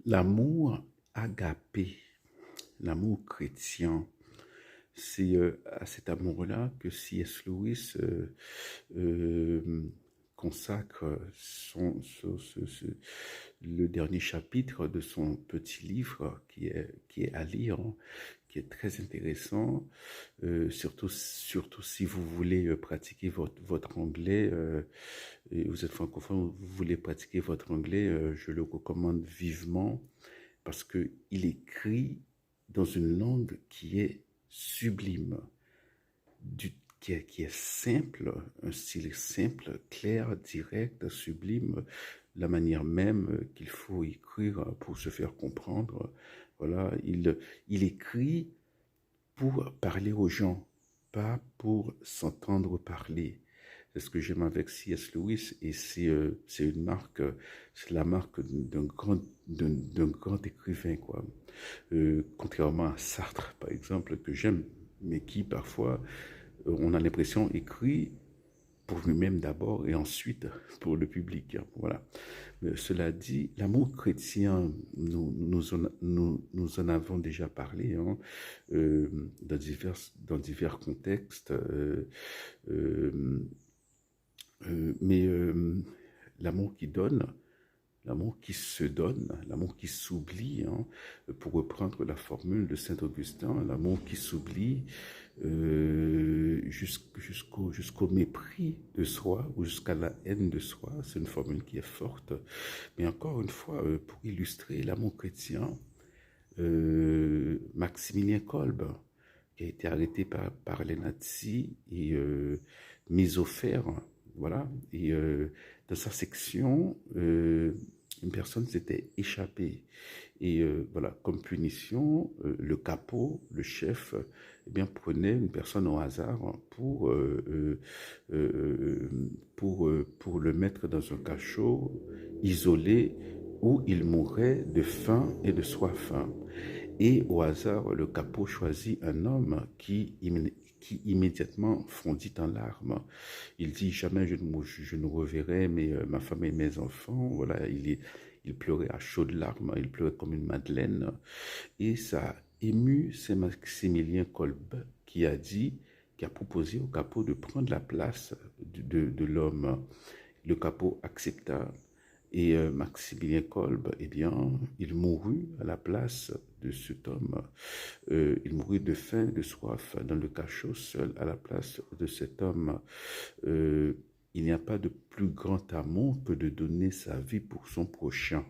L'amour agapé, l'amour chrétien, c'est à cet amour-là que C.S. Lewis consacre le dernier chapitre de son petit livre qui est à lire, hein, qui est très intéressant, surtout si vous voulez pratiquer votre anglais, et vous êtes francophone, vous voulez pratiquer votre anglais, je le recommande vivement parce qu'il écrit dans une langue qui est sublime, qui est simple, un style simple, clair, direct, sublime, la manière même qu'il faut écrire pour se faire comprendre. Voilà, il écrit pour parler aux gens, pas pour s'entendre parler. C'est ce que j'aime avec C.S. Lewis et c'est une marque, c'est la marque d'un grand écrivain, quoi. Contrairement à Sartre, par exemple, que j'aime, mais qui parfois, on a l'impression, écrit pour lui-même d'abord et ensuite pour le public. Voilà. Cela dit, l'amour chrétien, nous en avons déjà parlé, hein, dans divers contextes, euh, mais l'amour qui donne, l'amour qui se donne, l'amour qui s'oublie, hein, pour reprendre la formule de Saint-Augustin, l'amour qui s'oublie jusqu'au mépris de soi ou jusqu'à la haine de soi, c'est une formule qui est forte. Mais encore une fois, pour illustrer l'amour chrétien, Maximilien Kolbe, qui a été arrêté par les nazis et mis au fer, voilà. Et dans sa section, une personne s'était échappée. Et voilà, comme punition, le capot, le chef, eh bien, prenait une personne au hasard pour le mettre dans un cachot isolé où il mourrait de faim et de soif. Et au hasard, le capot choisit un homme qui immédiatement fondit en larmes. Il dit jamais je ne reverrai ma femme et mes enfants. Voilà, il pleurait à chaudes larmes, il pleurait comme une madeleine. Et ça a ému Saint-Maximilien Kolbe qui a proposé au capot de prendre la place de l'homme. Le capot accepta et Maximilien Kolbe, eh bien, il mourut à la place de cet homme. Il mourut de faim, de soif, dans le cachot seul, à la place de cet homme. Euh, il n'y a pas de plus grand amour que de donner sa vie pour son prochain.